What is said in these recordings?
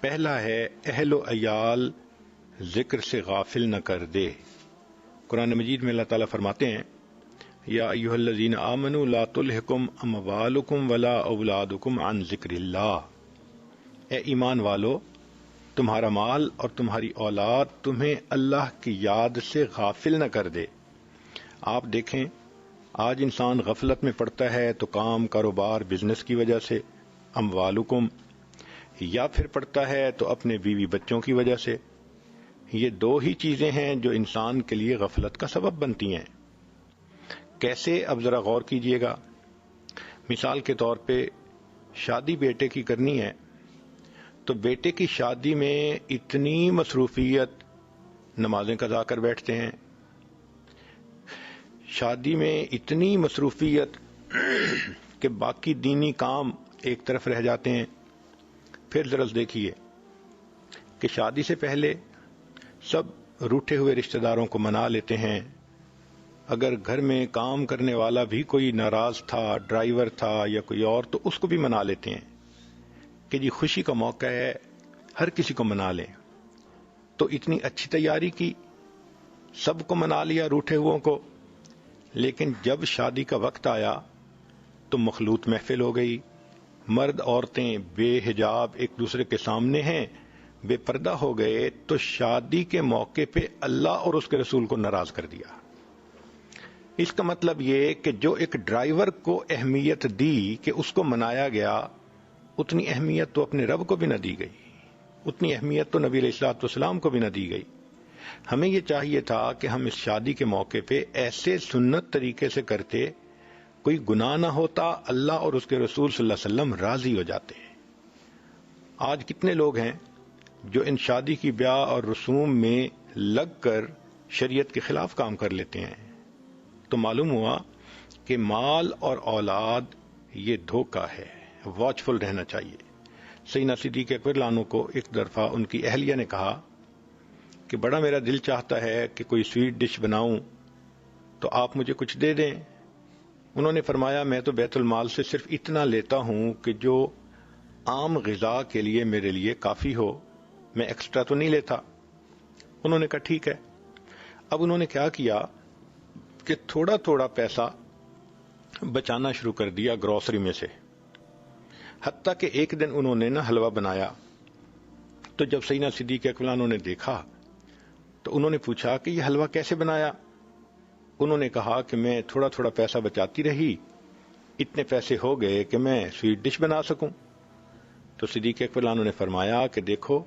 پہلا ہے اہل و عیال ذکر سے غافل نہ کر دے۔ قرآن مجید میں اللہ تعالیٰ فرماتے ہیں یا ایھا الذین آمنوا لا تلھکم اموالکم ولا اولادکم عن ذکر اللہ، اے ایمان والو تمہارا مال اور تمہاری اولاد تمہیں اللہ کی یاد سے غافل نہ کر دے۔ آپ دیکھیں آج انسان غفلت میں پڑتا ہے تو کام کاروبار بزنس کی وجہ سے، اموالکم، یا پھر پڑتا ہے تو اپنے بیوی بچوں کی وجہ سے۔ یہ دو ہی چیزیں ہیں جو انسان کے لیے غفلت کا سبب بنتی ہیں۔ کیسے؟ اب ذرا غور کیجئے گا۔ مثال کے طور پہ شادی بیٹے کی کرنی ہے تو بیٹے کی شادی میں اتنی مصروفیت، نمازیں قضا کر بیٹھتے ہیں، شادی میں اتنی مصروفیت کہ باقی دینی کام ایک طرف رہ جاتے ہیں۔ پھر ذرا دیکھیے کہ شادی سے پہلے سب روٹھے ہوئے رشتہ داروں کو منا لیتے ہیں۔ اگر گھر میں کام کرنے والا بھی کوئی ناراض تھا، ڈرائیور تھا یا کوئی اور، تو اس کو بھی منا لیتے ہیں کہ جی خوشی کا موقع ہے، ہر کسی کو منا لیں۔ تو اتنی اچھی تیاری کی، سب کو منا لیا روٹھے ہوئوں کو، لیکن جب شادی کا وقت آیا تو مخلوط محفل ہو گئی۔ مرد عورتیں بے حجاب ایک دوسرے کے سامنے ہیں، بے پردہ ہو گئے، تو شادی کے موقع پہ اللہ اور اس کے رسول کو ناراض کر دیا۔ اس کا مطلب یہ کہ جو ایک ڈرائیور کو اہمیت دی کہ اس کو منایا گیا، اتنی اہمیت تو اپنے رب کو بھی نہ دی گئی، اتنی اہمیت تو نبی علیہ الصلوۃ والسلام کو بھی نہ دی گئی۔ ہمیں یہ چاہیے تھا کہ ہم اس شادی کے موقع پہ ایسے سنت طریقے سے کرتے، کوئی گناہ نہ ہوتا، اللہ اور اس کے رسول صلی اللہ علیہ وسلم راضی ہو جاتے۔ آج کتنے لوگ ہیں جو ان شادی کی بیاہ اور رسوم میں لگ کر شریعت کے خلاف کام کر لیتے ہیں۔ تو معلوم ہوا کہ مال اور اولاد یہ دھوکہ ہے، واچفل رہنا چاہیے۔ سیدنا صدیق اکبر لانو کو ایک دفعہ ان کی اہلیہ نے کہا کہ بڑا میرا دل چاہتا ہے کہ کوئی سویٹ ڈش بناؤں تو آپ مجھے کچھ دے دیں۔ انہوں نے فرمایا میں تو بیت المال سے صرف اتنا لیتا ہوں کہ جو عام غذا کے لیے میرے لیے کافی ہو، میں ایکسٹرا تو نہیں لیتا۔ انہوں نے کہا ٹھیک ہے۔ اب انہوں نے کیا کیا کہ تھوڑا تھوڑا پیسہ بچانا شروع کر دیا گروسری میں سے، حتیٰ کہ ایک دن انہوں نے حلوہ بنایا تو جب سیدنا صدیق اکبر نے دیکھا تو انہوں نے پوچھا کہ یہ حلوہ کیسے بنایا؟ انہوں نے کہا کہ میں تھوڑا تھوڑا پیسہ بچاتی رہی، اتنے پیسے ہو گئے کہ میں سویٹ ڈش بنا سکوں۔ تو صدیق اکبر نے فرمایا کہ دیکھو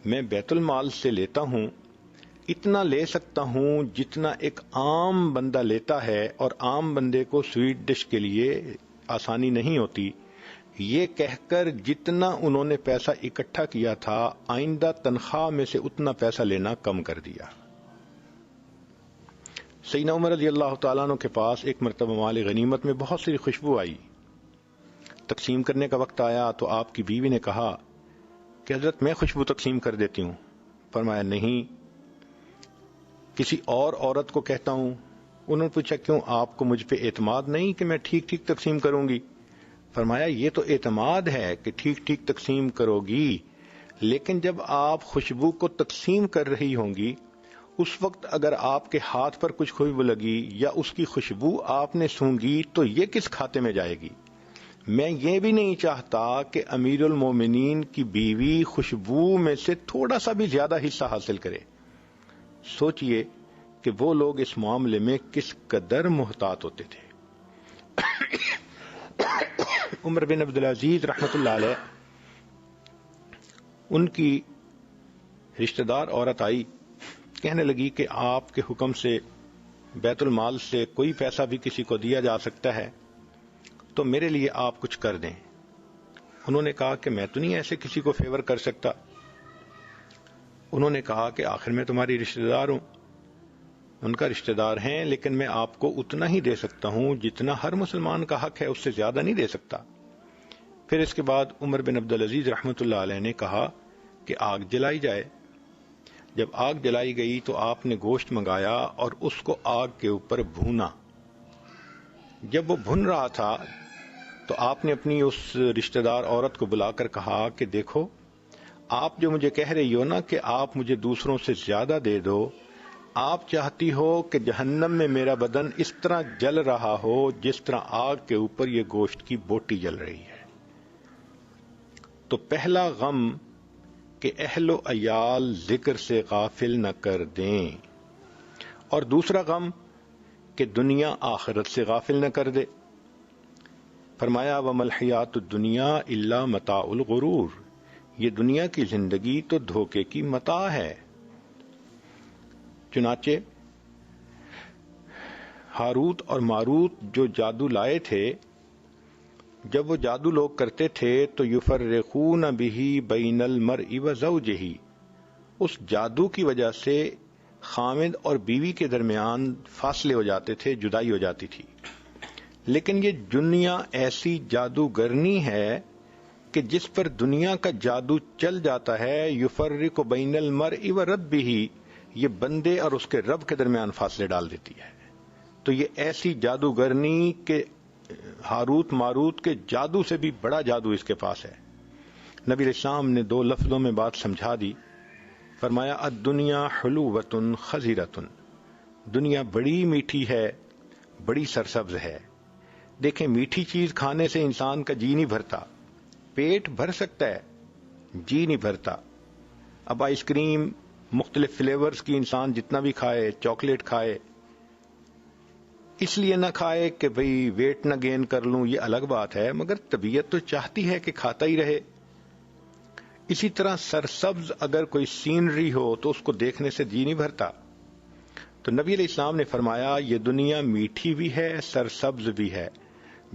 میں بیت المال سے لیتا ہوں، اتنا لے سکتا ہوں جتنا ایک عام بندہ لیتا ہے، اور عام بندے کو سویٹ ڈش کے لیے آسانی نہیں ہوتی۔ یہ کہہ کر جتنا انہوں نے پیسہ اکٹھا کیا تھا، آئندہ تنخواہ میں سے اتنا پیسہ لینا کم کر دیا۔ سیدنا عمر رضی اللہ تعالیٰ عنہ کے پاس ایک مرتبہ مال غنیمت میں بہت سی خوشبو آئی۔ تقسیم کرنے کا وقت آیا تو آپ کی بیوی نے کہا کہ حضرت میں خوشبو تقسیم کر دیتی ہوں۔ فرمایا نہیں، کسی اور عورت کو کہتا ہوں۔ انہوں نے پوچھا کیوں، آپ کو مجھ پہ اعتماد نہیں کہ میں ٹھیک ٹھیک تقسیم کروں گی؟ فرمایا یہ تو اعتماد ہے کہ ٹھیک ٹھیک تقسیم کرو گی، لیکن جب آپ خوشبو کو تقسیم کر رہی ہوں گی اس وقت اگر آپ کے ہاتھ پر کچھ خوشبو لگی یا اس کی خوشبو آپ نے سونگھی تو یہ کس کھاتے میں جائے گی؟ میں یہ بھی نہیں چاہتا کہ امیر المومنین کی بیوی خوشبو میں سے تھوڑا سا بھی زیادہ حصہ حاصل کرے۔ سوچئے کہ وہ لوگ اس معاملے میں کس قدر محتاط ہوتے تھے۔ عمر بن عبدالعزیز رحمۃ اللہ علیہ، ان کی رشتہ دار عورت آئی، کہنے لگی کہ آپ کے حکم سے بیت المال سے کوئی پیسہ بھی کسی کو دیا جا سکتا ہے، تو میرے لیے آپ کچھ کر دیں۔ انہوں نے کہا کہ میں تو نہیں ایسے کسی کو فیور کر سکتا۔ انہوں نے کہا کہ آخر میں تمہاری رشتہ دار ہوں۔ ان کا رشتہ دار ہیں، لیکن میں آپ کو اتنا ہی دے سکتا ہوں جتنا ہر مسلمان کا حق ہے، اس سے زیادہ نہیں دے سکتا۔ پھر اس کے بعد عمر بن عبدالعزیز رحمۃ اللہ علیہ نے کہا کہ آگ جلائی جائے۔ جب آگ جلائی گئی تو آپ نے گوشت منگایا اور اس کو آگ کے اوپر بھونا۔ جب وہ بھن رہا تھا تو آپ نے اپنی اس رشتہ دار عورت کو بلا کر کہا کہ دیکھو آپ جو مجھے کہہ رہی ہو نا کہ آپ مجھے دوسروں سے زیادہ دے دو، آپ چاہتی ہو کہ جہنم میں میرا بدن اس طرح جل رہا ہو جس طرح آگ کے اوپر یہ گوشت کی بوٹی جل رہی ہے۔ تو پہلا غم کہ اہل و عیال ذکر سے غافل نہ کر دیں، اور دوسرا غم کہ دنیا آخرت سے غافل نہ کر دے۔ فرمایا وَمَا الْحَيَاةُ الدُّنْيَا إِلَّا مَتَاعُ الْغُرُورِ، یہ دنیا کی زندگی تو دھوکے کی متاع ہے۔ چنانچہ ہاروت اور ماروت جو جادو لائے تھے، جب وہ جادو لوگ کرتے تھے تو یفرقون بہ بین المرء وزوجہ، اس جادو کی وجہ سے خامد اور بیوی کے درمیان فاصلے ہو جاتے تھے، جدائی ہو جاتی تھی۔ لیکن یہ دنیا ایسی جادوگرنی ہے کہ جس پر دنیا کا جادو چل جاتا ہے، یفرق بین المرء وربہ، یہ بندے اور اس کے رب کے درمیان فاصلے ڈال دیتی ہے۔ تو یہ ایسی جادوگرنی کہ ہاروت ماروت کے جادو سے بھی بڑا جادو اس کے پاس ہے۔ نبی علیہ السلام نے 2 لفظوں میں بات سمجھا دی، فرمایا الدنیا حلوۃ خضرۃ، دنیا بڑی میٹھی ہے، بڑی سرسبز ہے۔ دیکھیں میٹھی چیز کھانے سے انسان کا جی نہیں بھرتا، پیٹ بھر سکتا ہے، جی نہیں بھرتا۔ اب آئس کریم مختلف فلیورز کی انسان جتنا بھی کھائے، چاکلیٹ کھائے، اس لیے نہ کھائے کہ بھئی ویٹ نہ گین کر لوں، یہ الگ بات ہے، مگر طبیعت تو چاہتی ہے کہ کھاتا ہی رہے۔ اسی طرح سرسبز اگر کوئی سینری ہو تو اس کو دیکھنے سے جی نہیں بھرتا۔ تو نبی علیہ السلام نے فرمایا یہ دنیا میٹھی بھی ہے، سرسبز بھی ہے۔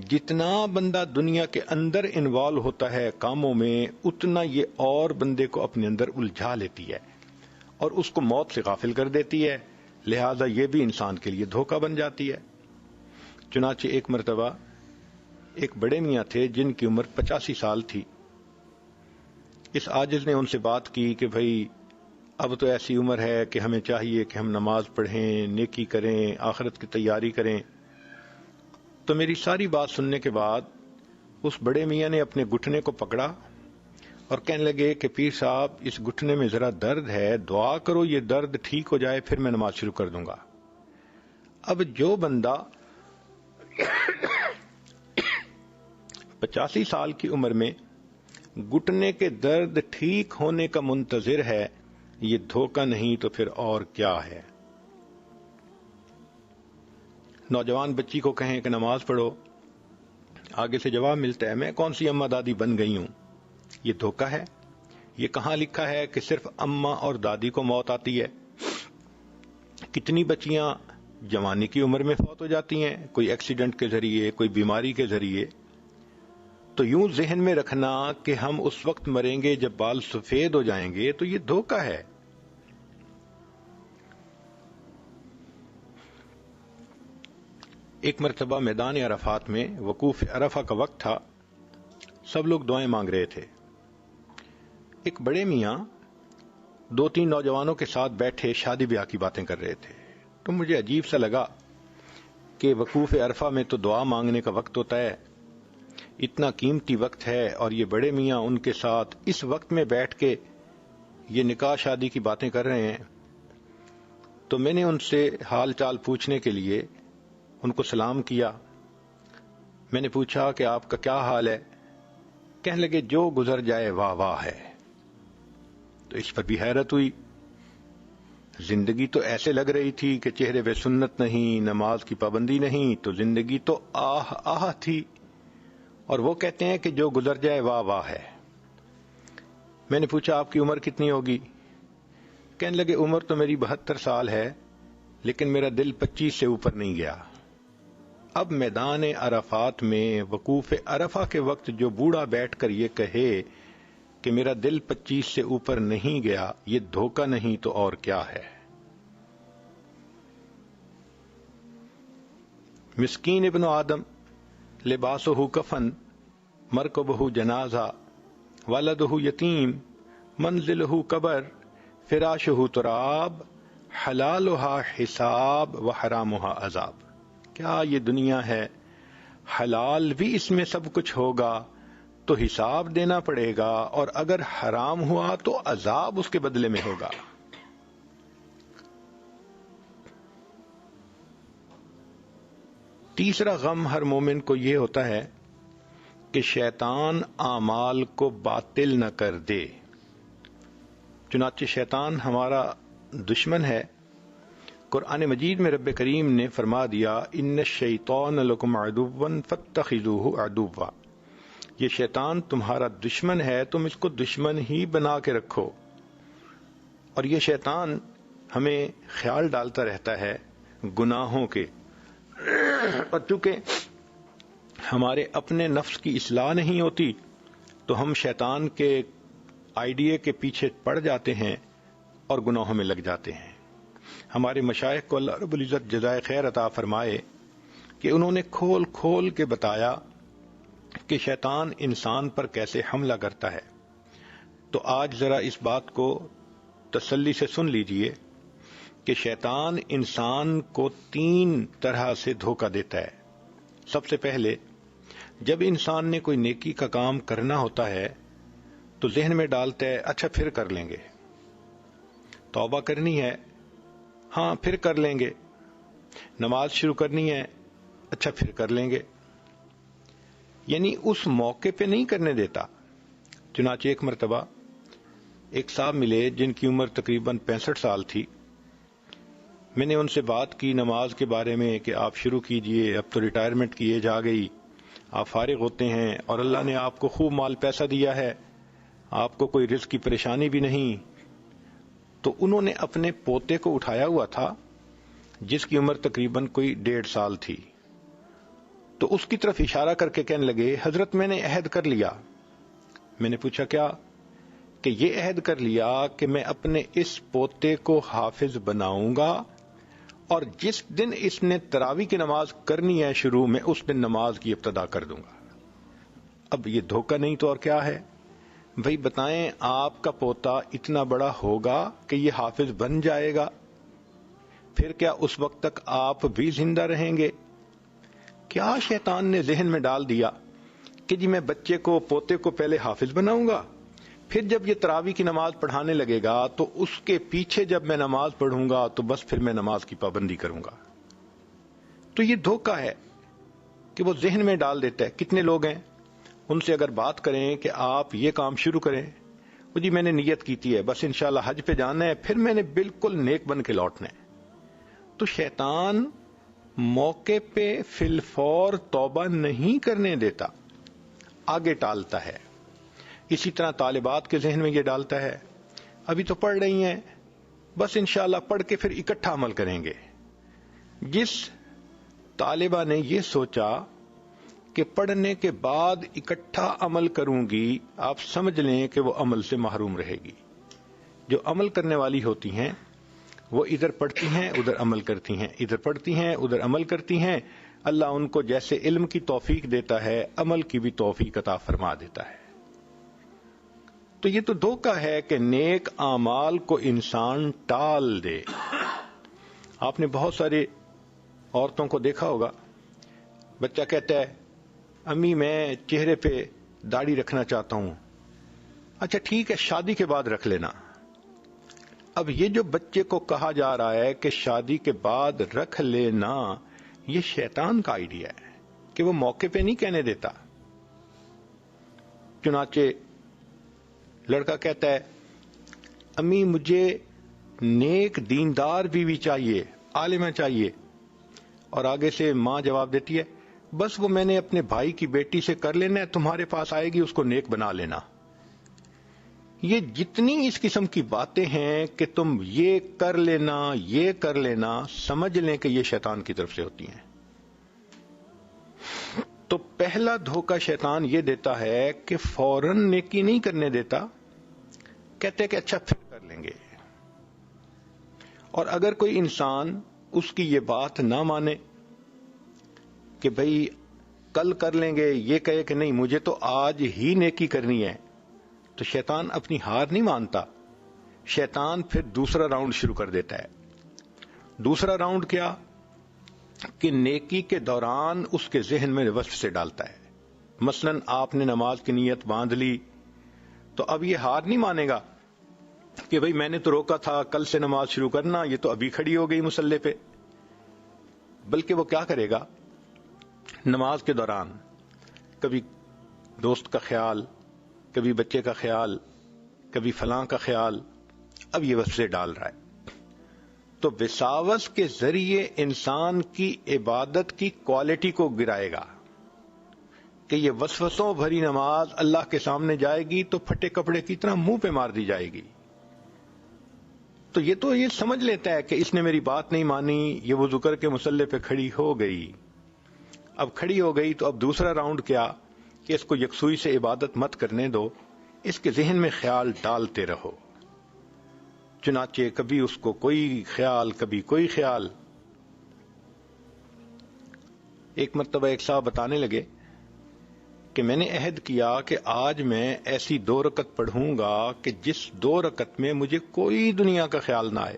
جتنا بندہ دنیا کے اندر انوالو ہوتا ہے کاموں میں، اتنا یہ اور بندے کو اپنے اندر الجھا لیتی ہے اور اس کو موت سے غافل کر دیتی ہے، لہذا یہ بھی انسان کے لیے دھوکہ بن جاتی ہے۔ چنانچہ ایک مرتبہ ایک بڑے میاں تھے جن کی عمر 85 سال تھی۔ اس عاجز نے ان سے بات کی کہ بھئی اب تو ایسی عمر ہے کہ ہمیں چاہیے کہ ہم نماز پڑھیں، نیکی کریں، آخرت کی تیاری کریں۔ تو میری ساری بات سننے کے بعد اس بڑے میاں نے اپنے گھٹنے کو پکڑا اور کہنے لگے کہ پیر صاحب اس گھٹنے میں ذرا درد ہے، دعا کرو یہ درد ٹھیک ہو جائے، پھر میں نماز شروع کر دوں گا۔ اب جو بندہ 85 سال کی عمر میں گھٹنے کے درد ٹھیک ہونے کا منتظر ہے، یہ دھوکہ نہیں تو پھر اور کیا ہے؟ نوجوان بچی کو کہیں کہ نماز پڑھو، آگے سے جواب ملتا ہے میں کون سی اماں دادی بن گئی ہوں۔ یہ دھوکہ ہے۔ یہ کہاں لکھا ہے کہ صرف اماں اور دادی کو موت آتی ہے؟ کتنی بچیاں جوانی کی عمر میں فوت ہو جاتی ہیں، کوئی ایکسیڈنٹ کے ذریعے، کوئی بیماری کے ذریعے۔ تو یوں ذہن میں رکھنا کہ ہم اس وقت مریں گے جب بال سفید ہو جائیں گے، تو یہ دھوکہ ہے۔ ایک مرتبہ میدان عرفات میں وقوف عرفہ کا وقت تھا، سب لوگ دعائیں مانگ رہے تھے۔ ایک بڑے میاں 2-3 نوجوانوں کے ساتھ بیٹھے شادی بیاہ کی باتیں کر رہے تھے۔ تو مجھے عجیب سا لگا کہ وقوف عرفہ میں تو دعا مانگنے کا وقت ہوتا ہے، اتنا قیمتی وقت ہے، اور یہ بڑے میاں ان کے ساتھ اس وقت میں بیٹھ کے یہ نکاح شادی کی باتیں کر رہے ہیں۔ تو میں نے ان سے حال چال پوچھنے کے لیے ان کو سلام کیا۔ میں نے پوچھا کہ آپ کا کیا حال ہے؟ کہنے لگے جو گزر جائے واہ واہ ہے۔ تو اس پر بھی حیرت ہوئی، زندگی تو ایسے لگ رہی تھی کہ چہرے پہ سنت نہیں، نماز کی پابندی نہیں، تو زندگی تو آہ آہ تھی، اور وہ کہتے ہیں کہ جو گزر جائے واہ واہ ہے۔ میں نے پوچھا آپ کی عمر کتنی ہوگی؟ کہنے لگے عمر تو میری 72 سال ہے، لیکن میرا دل 25 سے اوپر نہیں گیا۔ اب میدان عرفات میں وقوف عرفہ کے وقت جو بوڑھا بیٹھ کر یہ کہے کہ میرا دل 25 سے اوپر نہیں گیا، یہ دھوکہ نہیں تو اور کیا ہے؟ مسکین ابن آدم لباسہ کفن مرکبہ جنازہ ولدہ یتیم منزلہ قبر فراشہ تراب حلالہ حساب و حرامہ عذاب۔ کیا یہ دنیا ہے؟ حلال بھی اس میں سب کچھ ہوگا، تو حساب دینا پڑے گا، اور اگر حرام ہوا تو عذاب اس کے بدلے میں ہوگا۔ تیسرا غم ہر مومن کو یہ ہوتا ہے کہ شیطان اعمال کو باطل نہ کر دے۔ چنانچہ شیطان ہمارا دشمن ہے۔ قرآن مجید میں رب کریم نے فرما دیا، ان الشیطان لکم عدو فاتخذوہ عدوا، یہ شیطان تمہارا دشمن ہے، تم اس کو دشمن ہی بنا کے رکھو۔ اور یہ شیطان ہمیں خیال ڈالتا رہتا ہے گناہوں کے، اور چونکہ ہمارے اپنے نفس کی اصلاح نہیں ہوتی تو ہم شیطان کے آئیڈیا کے پیچھے پڑ جاتے ہیں اور گناہوں میں لگ جاتے ہیں۔ ہمارے مشائخ کو اللہ رب العزت جزائے خیر عطا فرمائے کہ انہوں نے کھول کھول کے بتایا کہ شیطان انسان پر کیسے حملہ کرتا ہے۔ تو آج ذرا اس بات کو تسلی سے سن لیجئے کہ شیطان انسان کو 3 طرح سے دھوکہ دیتا ہے۔ سب سے پہلے، جب انسان نے کوئی نیکی کا کام کرنا ہوتا ہے تو ذہن میں ڈالتا ہے اچھا پھر کر لیں گے، توبہ کرنی ہے، ہاں پھر کر لیں گے، نماز شروع کرنی ہے، اچھا پھر کر لیں گے، یعنی اس موقع پہ نہیں کرنے دیتا۔ چنانچہ ایک مرتبہ ایک صاحب ملے جن کی عمر تقریباً 65 سال تھی۔ میں نے ان سے بات کی نماز کے بارے میں کہ آپ شروع کیجئے، اب تو ریٹائرمنٹ کی ایج آ گئی، آپ فارغ ہوتے ہیں اور اللہ نے آپ کو خوب مال پیسہ دیا ہے، آپ کو کوئی رزق کی پریشانی بھی نہیں۔ تو انہوں نے اپنے پوتے کو اٹھایا ہوا تھا جس کی عمر تقریباً کوئی 1.5 سال تھی، تو اس کی طرف اشارہ کر کے کہنے لگے، حضرت میں نے عہد کر لیا۔ میں نے پوچھا کیا؟ کہ یہ عہد کر لیا کہ میں اپنے اس پوتے کو حافظ بناؤں گا، اور جس دن اس نے تراویح کی نماز کرنی ہے شروع میں، اس دن نماز کی ابتدا کر دوں گا۔ اب یہ دھوکہ نہیں تو اور کیا ہے؟ بھئی بتائیں، آپ کا پوتا اتنا بڑا ہوگا کہ یہ حافظ بن جائے گا، پھر کیا اس وقت تک آپ بھی زندہ رہیں گے؟ کیا شیطان نے ذہن میں ڈال دیا کہ جی میں بچے کو، پوتے کو پہلے حافظ بناؤں گا، پھر جب یہ تراویح کی نماز پڑھانے لگے گا تو اس کے پیچھے جب میں نماز پڑھوں گا تو بس پھر میں نماز کی پابندی کروں گا۔ تو یہ دھوکہ ہے کہ وہ ذہن میں ڈال دیتا ہے۔ کتنے لوگ ہیں ان سے اگر بات کریں کہ آپ یہ کام شروع کریں، وہ جی میں نے نیت کیتی ہے، بس انشاءاللہ حج پہ جانا ہے، پھر میں نے بالکل نیک بن کے لوٹنا ہے۔ تو شیطان موقع پہ فی الفور توبہ نہیں کرنے دیتا، آگے ٹالتا ہے۔ اسی طرح طالبات کے ذہن میں یہ ڈالتا ہے ابھی تو پڑھ رہی ہیں، بس انشاءاللہ پڑھ کے پھر اکٹھا عمل کریں گے۔ جس طالبہ نے یہ سوچا کہ پڑھنے کے بعد اکٹھا عمل کروں گی، آپ سمجھ لیں کہ وہ عمل سے محروم رہے گی۔ جو عمل کرنے والی ہوتی ہیں وہ ادھر پڑھتی ہیں ادھر عمل کرتی ہیں، ادھر پڑھتی ہیں ادھر عمل کرتی ہیں، اللہ ان کو جیسے علم کی توفیق دیتا ہے، عمل کی بھی توفیق عطا فرما دیتا ہے۔ تو یہ تو دھوکہ ہے کہ نیک اعمال کو انسان ٹال دے۔ آپ نے بہت سارے عورتوں کو دیکھا ہوگا، بچہ کہتا ہے امی میں چہرے پہ داڑھی رکھنا چاہتا ہوں، اچھا ٹھیک ہے شادی کے بعد رکھ لینا۔ اب یہ جو بچے کو کہا جا رہا ہے کہ شادی کے بعد رکھ لینا، یہ شیطان کا آئیڈیا ہے کہ وہ موقع پہ نہیں کہنے دیتا۔ چنانچہ لڑکا کہتا ہے امی مجھے نیک دیندار بیوی چاہیے، عالمہ چاہیے، اور آگے سے ماں جواب دیتی ہے بس وہ میں نے اپنے بھائی کی بیٹی سے کر لینا ہے، تمہارے پاس آئے گی اس کو نیک بنا لینا۔ یہ جتنی اس قسم کی باتیں ہیں کہ تم یہ کر لینا یہ کر لینا، سمجھ لیں کہ یہ شیطان کی طرف سے ہوتی ہیں۔ تو پہلا دھوکہ شیطان یہ دیتا ہے کہ فوراً نیکی نہیں کرنے دیتا، کہتے کہ اچھا پھر کر لیں گے۔ اور اگر کوئی انسان اس کی یہ بات نہ مانے کہ بھئی کل کر لیں گے، یہ کہے کہ نہیں مجھے تو آج ہی نیکی کرنی ہے، تو شیطان اپنی ہار نہیں مانتا، شیطان پھر دوسرا راؤنڈ شروع کر دیتا ہے۔ دوسرا راؤنڈ کیا؟ کہ نیکی کے دوران اس کے ذہن میں وصف سے ڈالتا ہے مثلاً آپ نے نماز کی نیت باندھ لی تو اب یہ ہار نہیں مانے گا کہ بھئی میں نے تو روکا تھا کل سے نماز شروع کرنا، یہ تو ابھی کھڑی ہو گئی مصلی پہ، بلکہ وہ کیا کرے گا، نماز کے دوران کبھی دوست کا خیال، کبھی بچے کا خیال، کبھی فلاں کا خیال، اب یہ وسوسے ڈال رہا ہے۔ تو وساوس کے ذریعے انسان کی عبادت کی کوالٹی کو گرائے گا کہ یہ وسوسوں بھری نماز اللہ کے سامنے جائے گی تو پھٹے کپڑے کی طرح منہ پہ مار دی جائے گی۔ تو یہ سمجھ لیتا ہے کہ اس نے میری بات نہیں مانی، یہ وضو کر کے مصلی پہ کھڑی ہو گئی۔ اب کھڑی ہو گئی تو اب دوسرا راؤنڈ کیا کہ اس کو یکسوئی سے عبادت مت کرنے دو، اس کے ذہن میں خیال ڈالتے رہو۔ چنانچہ کبھی اس کو کوئی خیال، کبھی کوئی خیال۔ ایک مرتبہ ایک صاحب بتانے لگے کہ میں نے عہد کیا کہ آج میں ایسی 2 رکعت پڑھوں گا کہ جس 2 رکعت میں مجھے کوئی دنیا کا خیال نہ آئے،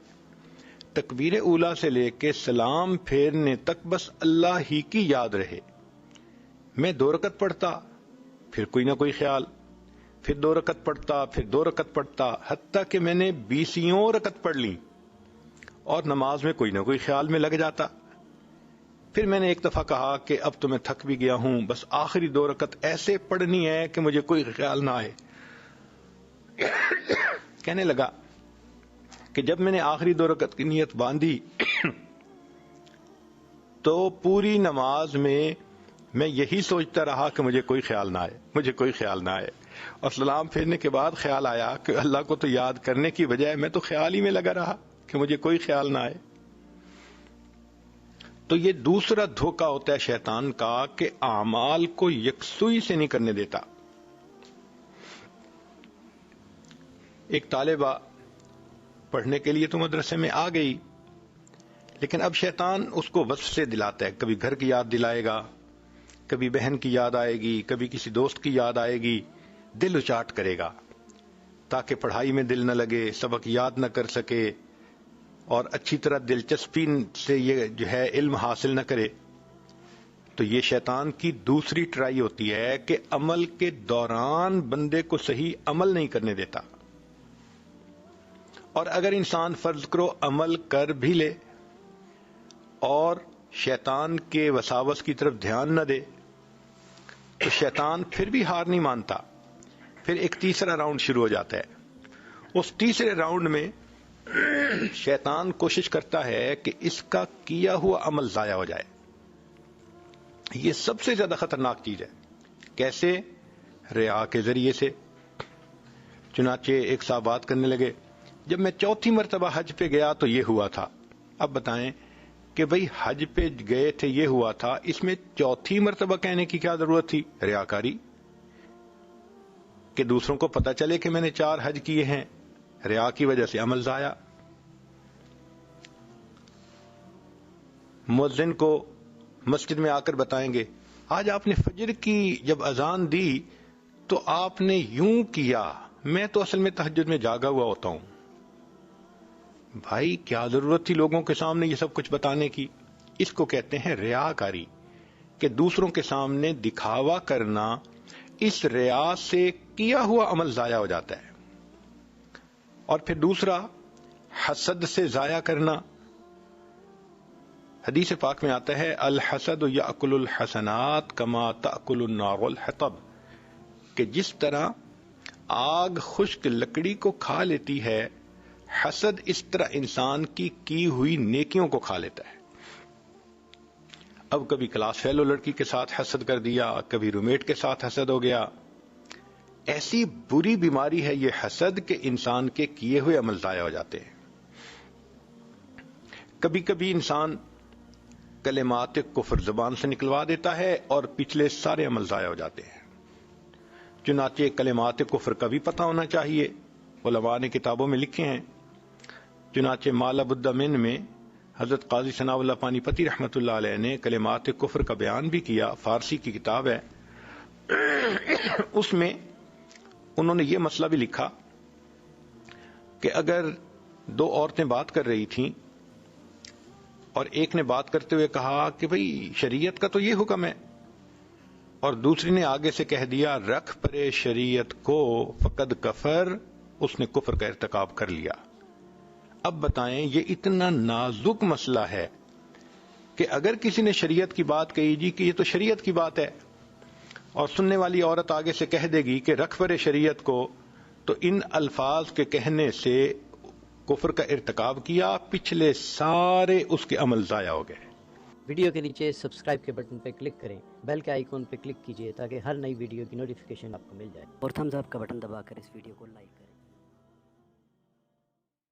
تکبیر اولیٰ سے لے کے سلام پھیرنے تک بس اللہ ہی کی یاد رہے۔ میں 2 رکعت پڑھتا، پھر کوئی نہ کوئی خیال، پھر 2 رکعت پڑھتا، پھر 2 رکعت پڑھتا، حتیٰ کہ میں نے 20 رکعت پڑھ لی اور نماز میں کوئی نہ کوئی خیال میں لگ جاتا۔ پھر میں نے ایک دفعہ کہا کہ اب تو میں تھک بھی گیا ہوں، بس آخری 2 رکعت ایسے پڑھنی ہے کہ مجھے کوئی خیال نہ آئے۔ کہنے لگا کہ جب میں نے آخری 2 رکعت کی نیت باندھی تو پوری نماز میں یہی سوچتا رہا کہ مجھے کوئی خیال نہ آئے، مجھے کوئی خیال نہ آئے، اور سلام پھیرنے کے بعد خیال آیا کہ اللہ کو تو یاد کرنے کی بجائے میں تو خیال ہی میں لگا رہا کہ مجھے کوئی خیال نہ آئے۔ تو یہ دوسرا دھوکہ ہوتا ہے شیطان کا کہ اعمال کو یکسوئی سے نہیں کرنے دیتا۔ ایک طالبہ پڑھنے کے لیے تو مدرسے میں آ گئی، لیکن اب شیطان اس کو وسوسے دلاتا ہے، کبھی گھر کی یاد دلائے گا، کبھی بہن کی یاد آئے گی، کبھی کسی دوست کی یاد آئے گی، دل اچاٹ کرے گا تاکہ پڑھائی میں دل نہ لگے، سبق یاد نہ کر سکے اور اچھی طرح دلچسپی سے یہ جو ہے علم حاصل نہ کرے۔ تو یہ شیطان کی دوسری ٹرائی ہوتی ہے کہ عمل کے دوران بندے کو صحیح عمل نہیں کرنے دیتا، اور اگر انسان فرض کرو عمل کر بھی لے اور شیطان کے وساوس کی طرف دھیان نہ دے تو شیطان پھر بھی ہار نہیں مانتا، پھر ایک تیسرا راؤنڈ شروع ہو جاتا ہے۔ اس تیسرے راؤنڈ میں شیطان کوشش کرتا ہے کہ اس کا کیا ہوا عمل ضائع ہو جائے۔ یہ سب سے زیادہ خطرناک چیز ہے۔ کیسے؟ ریا کے ذریعے سے۔ چنانچہ ایک صاحب بات کرنے لگے، جب میں 4تھی مرتبہ حج پہ گیا تو یہ ہوا تھا۔ اب بتائیں کہ بھئی حج پہ گئے تھے یہ ہوا تھا، اس میں 4تھی مرتبہ کہنے کی کیا ضرورت تھی؟ ریاکاری، کہ دوسروں کو پتہ چلے کہ میں نے 4 حج کیے ہیں، ریا کی وجہ سے عمل ضائع۔ مؤذن کو مسجد میں آ کر بتائیں گے، آج آپ نے فجر کی جب اذان دی تو آپ نے یوں کیا، میں تو اصل میں تہجد میں جاگا ہوا ہوتا ہوں۔ بھائی کیا ضرورت تھی لوگوں کے سامنے یہ سب کچھ بتانے کی؟ اس کو کہتے ہیں ریاکاری، کہ دوسروں کے سامنے دکھاوا کرنا، اس ریا سے کیا ہوا عمل ضائع ہو جاتا ہے۔ اور پھر دوسرا حسد سے ضائع کرنا۔ حدیث پاک میں آتا ہے الحسد یاکل الحسنات کما تاکل النار الحطب، کہ جس طرح آگ خشک لکڑی کو کھا لیتی ہے، حسد اس طرح انسان کی ہوئی نیکیوں کو کھا لیتا ہے۔ اب کبھی کلاس فیلو لڑکی کے ساتھ حسد کر دیا، کبھی رومیٹ کے ساتھ حسد ہو گیا۔ ایسی بری بیماری ہے یہ حسد کہ انسان کے کیے ہوئے عمل ضائع ہو جاتے ہیں۔ کبھی کبھی انسان کلمات کفر زبان سے نکلوا دیتا ہے اور پچھلے سارے عمل ضائع ہو جاتے ہیں۔ چنانچہ کلمات کفر کا بھی پتہ ہونا چاہیے، علماء نے کتابوں میں لکھے ہیں۔ چنانچہ مالا بدہ من میں حضرت قاضی ثناء اللہ پانی پتی رحمۃ اللہ علیہ نے کلمات کفر کا بیان بھی کیا، فارسی کی کتاب ہے۔ اس میں انہوں نے یہ مسئلہ بھی لکھا کہ اگر 2 عورتیں بات کر رہی تھیں اور ایک نے بات کرتے ہوئے کہا کہ بھئی شریعت کا تو یہ حکم ہے، اور دوسری نے آگے سے کہہ دیا رکھ پرے شریعت کو فقد کفر، اس نے کفر کا ارتکاب کر لیا۔ اب بتائیں یہ اتنا نازک مسئلہ ہے کہ اگر کسی نے شریعت کی بات کہی جی کہ یہ تو شریعت کی بات ہے، اور سننے والی عورت آگے سے کہہ دے گی کہ رکھ پرے شریعت کو، تو ان الفاظ کے کہنے سے کفر کا ارتکاب کیا، پچھلے سارے اس کے عمل ضائع ہو گئے۔ ویڈیو کے نیچے سبسکرائب کے بٹن پہ کلک کریں، بیل کے آئیکن پہ کلک کیجئے تاکہ ہر نئی ویڈیو کی نوٹیفیکیشن آپ کو مل جائے، اور تھمز اپ کا بٹن دبا کر اس ویڈیو کو لائک کریں۔